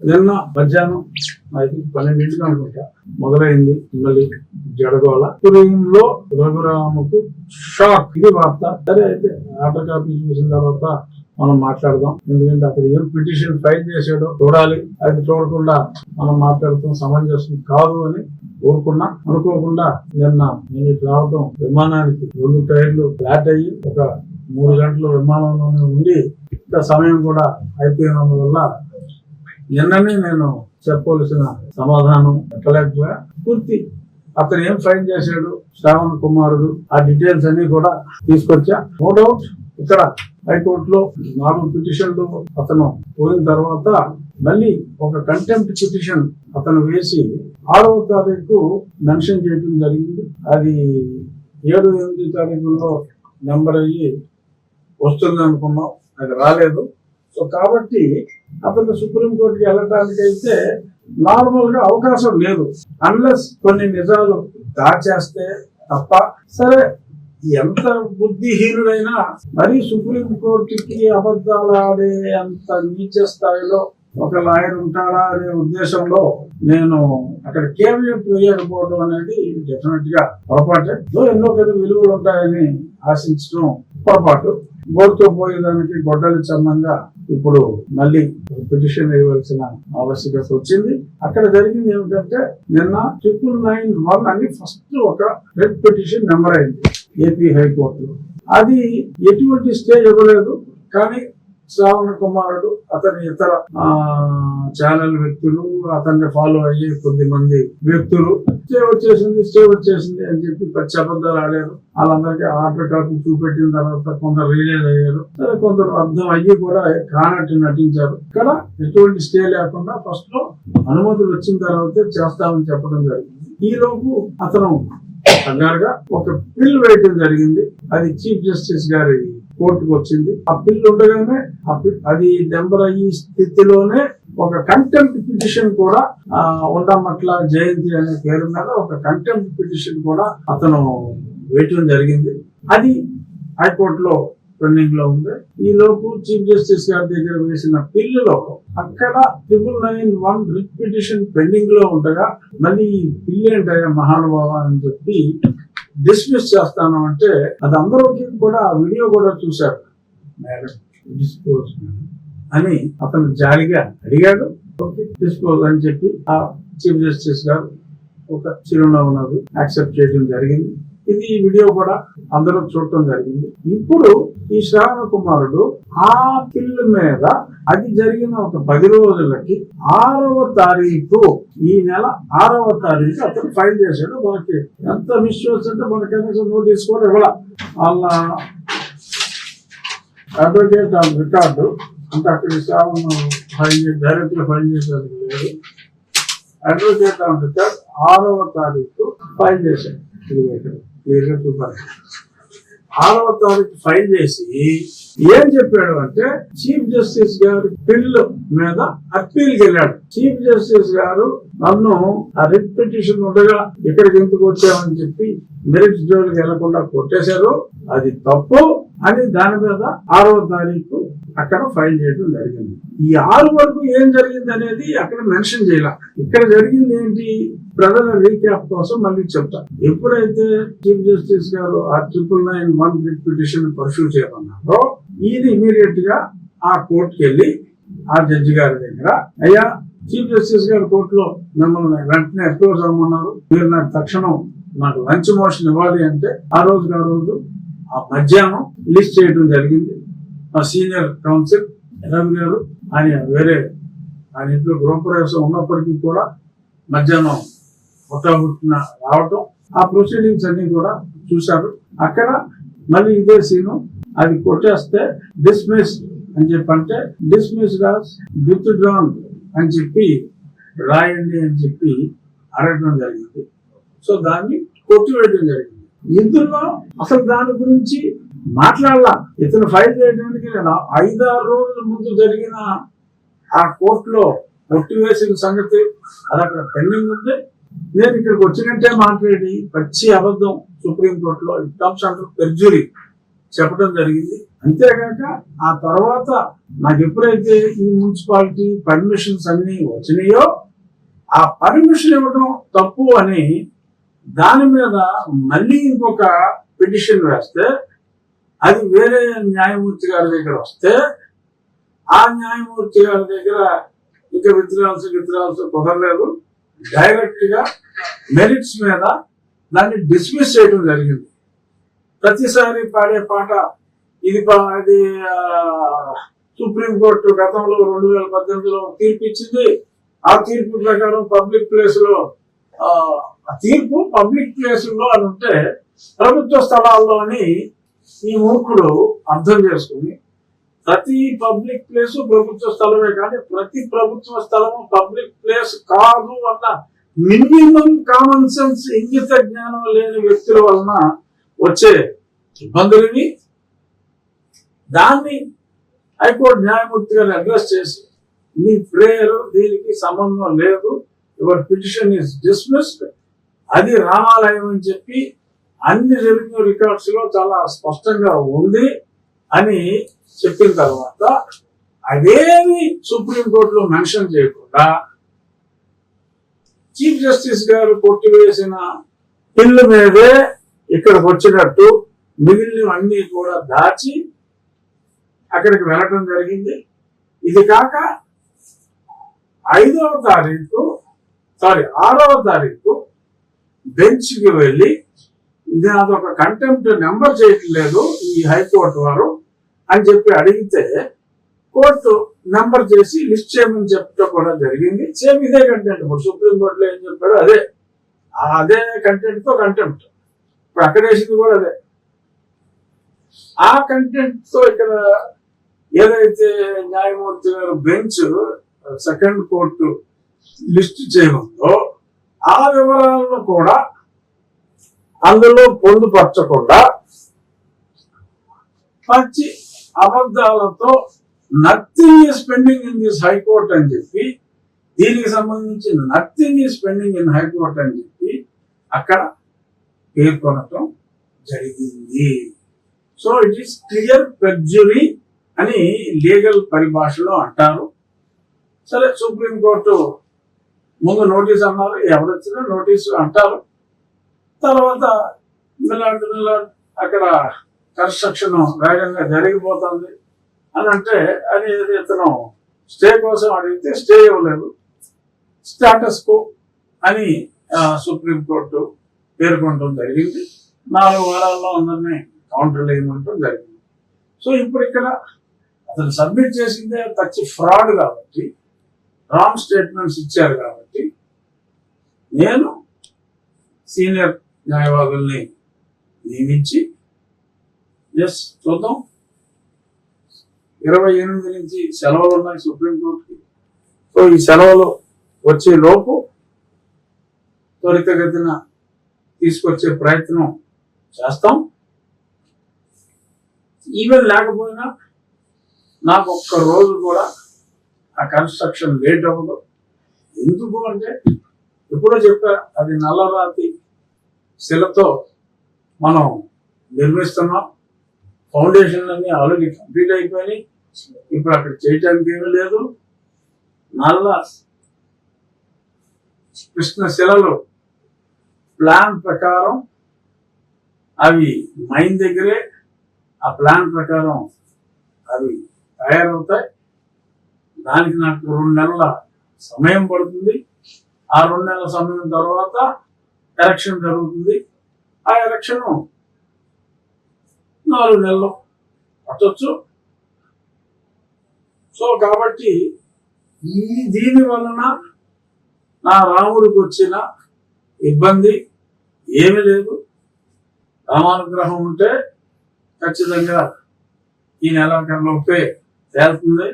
నిన్న మధ్యాహ్నం 12 అనుకుంటా మొదలైంది మళ్ళీ జడగోళ. లో రఘురాముకు షాక్. ఇది వార్త. సరే అయితే ఆర్డర్ కాపీ చూసిన తర్వాత మనం మాట్లాడదాం. ఎందుకంటే అతను ఏం పిటిషన్ ఫైల్ చేశాడో చూడాలి. అది చూడకుండా మనం మాట్లాడటం సమంజసం కాదు అని ఊరుకున్నా. అనుకోకుండా నిన్న నేను రావడం విమానానికి 2 టైర్లు ఫ్లాట్ అయ్యి ఒక 3 గంటలు విమానంలోనే ఉండి ఇంకా సమయం కూడా అయిపోయినందువల్ల నిన్ననే నేను చెప్పవలసిన సమాధానం ఎక్కలేకపోయా. పూర్తి అతను ఏం ఫైల్ చేశాడు శ్రావణ్ కుమారుడు ఆ డీటెయిల్స్ అన్ని కూడా తీసుకొచ్చా. నో డౌట్ ఇక్కడ హైకోర్టులో 4 పిటిషన్లు అతను పోయిన తర్వాత మళ్ళీ ఒక కంటెంప్ట్ పిటిషన్ అతను వేసి 6వ తారీఖు మెన్షన్ చేయడం జరిగింది. అది 7-8 తారీఖుల్లో నెంబర్ అయ్యి వస్తుంది అనుకున్నాం, అది రాలేదు. సో కాబట్టి అతను సుప్రీంకోర్టుకి వెళ్ళడానికి అయితే నార్మల్ గా అవకాశం లేదు, అన్లెస్ కొన్ని నిజాలు దాచేస్తే తప్ప. సరే ఎంత బుద్ధిహీనుడైనా మరీ సుప్రీంకోర్టుకి అబద్ధాలు ఆడే అంత నీచ స్థాయిలో ఒక లాయర్ ఉంటాడా అనే ఉద్దేశంలో నేను అక్కడ కేవలం వేయకపోవడం అనేది డెఫినెట్ గా పొరపాటే. ఎన్నో కొన్ని విలువలు ఉంటాయని ఆశించడం పొరపాటు. గోరుతో పోయేదానికి గొడ్డలి చందంగా ఇప్పుడు మళ్ళీ పిటిషన్ వేయవలసిన ఆవశ్యకత వచ్చింది. అక్కడ జరిగింది ఏమిటంటే నిన్న 991 అని ఫస్ట్ ఒక రెడ్ పిటిషన్ నెంబర్ అయింది ఏపీ హైకోర్టులో. అది ఎటువంటి స్టే ఇవ్వలేదు. కానీ శ్రావణ కుమారుడు అతని ఇతర ఛానల్ వ్యక్తులు అతన్ని ఫాలో అయ్యే కొద్దిమంది వ్యక్తులు స్టే వచ్చేసింది అని చెప్పి పచ్చి అబద్ధాలు ఆడారు. వాళ్ళందరికీ ఆర్డర్ కాపీ చూపెట్టిన తర్వాత కొందరు రిలీజ్ అయ్యారు. కొందరు అర్థం అయ్యి కూడా కానట్టు నటించారు. ఇక్కడ ఎటువంటి స్టే లేకుండా ఫస్ట్ లో అనుమతులు వచ్చిన తర్వాతే చేస్తామని చెప్పడం జరిగింది. ఈ లోపు అతను కంగారుగా ఒక బిల్ వేయటం జరిగింది. అది చీఫ్ జస్టిస్ గారి కోర్టుకు వచ్చింది. ఆ బిల్ ఉండగానే అది నెంబర్ అయ్యి స్థితిలోనే ఒక కంటెంప్ట్ పిటిషన్ కూడా ఉండమట్ల జయంతి అనే పేరు మీద ఒక కంటెంప్ట్ పిటిషన్ కూడా అతను వేయటం జరిగింది. అది హైకోర్టులో పెండింగ్ లో ఉంది. ఈ లోపు చీఫ్ జస్టిస్ గారి దగ్గర వేసిన బిల్లులో అక్కడ 991 రిట్ పిటిషన్ పెండింగ్ లో ఉండగా మళ్ళీ ఈ బిల్ ఏంటయ్యా మహానుభావ అని చెప్పి డిస్మిస్ చేస్తాను అంటే అది అందరికీ కూడా వీడియో కూడా చూశారు. మేడం డిస్పోజ్ అని అతను జాలిగా అడిగాడు. ఓకే డిస్పోజ్ అని చెప్పి ఆ చీఫ్ జస్టిస్ గారు ఒక చిరునవ్వు యాక్సెప్ట్ చేయడం జరిగింది. ఇది ఈ వీడియో కూడా అందరూ చూడటం జరిగింది. ఇప్పుడు ఈ శ్రావణ కుమారుడు ఆ పిల్లు మీద అది జరిగిన ఒక 10 రోజులకి 6వ తారీఖు ఈ నెల 6వ తారీఖు అతను ఫైల్ చేశాడు. మనకి ఎంత మిస్యూస్ అంటే మన కనీసం నోటీస్ కూడా ఇవ్వాల. వాళ్ళ అడ్వకేట్ ఆన్ రికార్డు అంటే అక్కడ శ్రావణ డైరెక్ట్ గా ఫైల్ చేసేది లేదు. అడ్వకేట్ ఆన్ రికార్డ్ 6వ తారీఖు ఫైల్ చేశాడు. క్లియర్గా చూపాలి. 6వ తారీఖు ఫైల్ చేసి ఏం చెప్పాడు అంటే చీఫ్ జస్టిస్ గారి బిల్లు మీద అప్పీల్కి వెళ్ళాడు. చీఫ్ జస్టిస్ గారు నన్ను ఆ రిట్ పిటిషన్ ఉండగా ఇక్కడికి ఎందుకు వచ్చామని చెప్పి మెరిట్స్ జోలికి వెళ్లకుండా కొట్టేశారు, అది తప్పు అని దాని మీద 6వ తారీఖు అక్కడ ఫైల్ చేయడం జరిగింది. ఈ 6 వరకు ఏం జరిగింది అనేది అక్కడ మెన్షన్ చేయాల. ఇక్కడ జరిగింది ఏంటి ప్రజల రీక్యాప్ కోసం మళ్ళీ చెప్తా. ఎప్పుడైతే చీఫ్ జస్టిస్ గారు ఆ 991 రిట్ పిటిషన్ పర్సూ చేయమన్నారో ఇది ఇమీడియట్ గా ఆ కోర్టుకి వెళ్ళి ఆ జడ్జి గారి దగ్గర అయ్యా చీఫ్ జస్టిస్ గారు కోర్టులో మిమ్మల్ని వెంటనే అప్రోచ్ అవ్వమన్నారు, మీరు నాకు తక్షణం నాకు లంచ్ మోషన్ ఇవ్వాలి అంటే ఆ రోజు ఆ మధ్యాహ్నం లిస్ట్ చేయడం జరిగింది. ఆ సీనియర్ కౌన్సిల్ రవి గారు ఆయన ఆయన ఇంట్లో గృహప్రవేశం ఉన్నప్పటికీ కూడా మధ్యాహ్నం హుటాహుటిన రావటం ఆ ప్రొసీడింగ్స్ అన్ని కూడా చూశారు. అక్కడ మళ్ళీ ఇదే సీను అది కొట్టేస్తే డిస్మిస్ అని చెప్పి అంటే డిస్మిస్ గాస్ విత్ డ్రాన్ అని చెప్పి రాయండి అని చెప్పి అడగడం జరిగింది. సో దాన్ని కొట్టివేయడం జరిగింది. ఇందులో అసలు దాని గురించి మాట్లాడాల. ఇతను ఫైల్ చేయడానికి 5-6 రోజుల ముందు జరిగిన ఆ కోర్టులో కొట్టివేసిన సంగతి అది అక్కడ పెండింగ్ ఉంది. నేను ఇక్కడికి వచ్చినట్టే మాట్లాడి పచ్చి అబద్ధం సుప్రీంకోర్టులో టర్మ్స్ అండర్ పెర్జురీ చెప్పడం జరిగింది. అంతేగాక ఆ తర్వాత నాకు ఎప్పుడైతే ఈ మున్సిపాలిటీ పర్మిషన్స్ అన్ని వచ్చినాయో ఆ పర్మిషన్ ఇవ్వడం తప్పు అని దాని మీద మళ్ళీ ఇంకొక పిటిషన్ వేస్తే అది వేరే న్యాయమూర్తి గారి దగ్గర వస్తే ఆ న్యాయమూర్తి గారి దగ్గర ఇంకా విత్డ్రాల్స్ కుదరలేదు. డైరెక్ట్ గా మెరిట్స్ మీద దాన్ని డిస్మిస్ చేయడం జరిగింది. ప్రతిసారి పాడే పాట ఇది సుప్రీంకోర్టు గతంలో 2018లో తీర్పు ఇచ్చింది. ఆ తీర్పు ప్రకారం పబ్లిక్ ప్లేస్ లో తీర్పు పబ్లిక్ ప్లేసుల్లో అని ఉంటే ప్రభుత్వ స్థలాల్లో అని ఈ మూర్ఖుడు అర్థం చేసుకుని ప్రతి పబ్లిక్ ప్లేస్ ప్రభుత్వ స్థలమే కానీ ప్రతి ప్రభుత్వ స్థలము పబ్లిక్ ప్లేస్ కాదు అన్న మినిమం కామన్ సెన్స్ ఇంగిత జ్ఞానం లేని వ్యక్తుల వలన వచ్చే ఇబ్బందులని దాన్ని హైకోర్టు న్యాయమూర్తి గారిని అడ్రస్ చేసి మీ ప్రేయర్ దీనికి సంబంధం లేదు, యువర్ పిటిషన్ ఇస్ డిస్మిస్డ్, అది రామాలయం అని చెప్పి అన్ని రెవెన్యూ రికార్డ్స్ లో చాలా స్పష్టంగా ఉంది అని చెప్పిన తర్వాత అదేమి సుప్రీంకోర్టులో మెన్షన్ చేయకుండా చీఫ్ జస్టిస్ గారు కొట్టివేసిన పిల్లు మీదే ఇక్కడికి వచ్చినట్టు మిగిలినవన్నీ కూడా దాచి అక్కడికి వెళ్ళటం జరిగింది. ఇది కాక 6వ తారీఖు బెంచ్కి వెళ్ళి ఇది అదొక కంటెంప్ట్ నెంబర్ చేయట్లేదు ఈ హైకోర్టు వారు అని చెప్పి అడిగితే కోర్టు నెంబర్ చేసి లిస్ట్ చేయమని చెప్పడం కూడా జరిగింది. సేమ్ ఇదే కంటెంట్ ఇప్పుడు సుప్రీంకోర్టులో ఏం చెప్పాడో అదే కంటెంట్ తో కంటెంప్ట్ ఇప్పుడు అక్కడ వేసింది కూడా అదే. ఆ కంటెంట్ తో ఇక్కడ ఏదైతే న్యాయమూర్తి గారు బెంచ్ సెకండ్ కోర్టు లిస్ట్ చేయమందో ఆ వివరాలను కూడా అందులో పొందుపరచకుండా మంచి అబద్ధాలతో nothing is pending in this high court అని చెప్పి దీనికి సంబంధించి nothing is pending in high court అని చెప్పి అక్కడ పేర్కొనటం జరిగింది. So it is clear perjury అని లీగల్ పరిభాషలో అంటారు. సరే సుప్రీంకోర్టు ముందు నోటీస్ అన్నారు, ఎవరు వచ్చినా నోటీసు అంటారు. తర్వాత మిలాడ్ అక్కడ కన్స్ట్రక్షన్ వేగంగా జరిగిపోతుంది అని అంటే అది ఇతను స్టే కోసం అడిగితే స్టే ఇవ్వలేదు, స్టాటస్ కో అని సుప్రీంకోర్టు పేర్కొనడం జరిగింది. 4 వారాల్లో అందరినీ కౌంటర్లు వేయమంటం జరిగింది. సో ఇప్పుడు ఇక్కడ అతను సబ్మిట్ చేసిందే పచ్చి ఫ్రాడ్ కాబట్టి రాంగ్ స్టేట్మెంట్స్ ఇచ్చారు కాబట్టి నేను సీనియర్ న్యాయవాదుల్ని నియమించి చూద్దాం. 28 నుంచి సెలవులు ఉన్నాయి సుప్రీంకోర్టుకి. సో ఈ సెలవులు వచ్చే లోపు త్వరితగతిన తీసుకొచ్చే ప్రయత్నం చేస్తాం. ఈవెన్ లేకపోయినా నాకు ఒక్క రోజు కూడా ఆ కన్స్ట్రక్షన్ లేట్ అవ్వదు. ఎందుకు అంటే ఎప్పుడో చెప్పా, అది నల్లరాతి శిలతో మనం నిర్మిస్తున్నాం. ఫౌండేషన్ అన్ని ఆల్రెడీ కంప్లీట్ అయిపోయినాయి. ఇప్పుడు అక్కడ చేయటానికి ఏమీ లేదు. నల్ల కృష్ణ శిలలు ప్లాన్ ప్రకారం అవి మైన్ దగ్గరే ఆ ప్లాన్ ప్రకారం అవి తయారవుతాయి. దానికి నాకు 2 నెలల సమయం పడుతుంది. ఆ 2 నెలల సమయం తర్వాత ఎలక్షన్ జరుగుతుంది. ఆ ఎలక్షన్ 4 నెలలు పట్టొచ్చు. సో కాబట్టి దీని వలన నా రాముడికి వచ్చిన ఇబ్బంది ఏమీ లేదు. రామానుగ్రహం ఉంటే ఖచ్చితంగా ఈ నెల లోపే తేలుతుంది.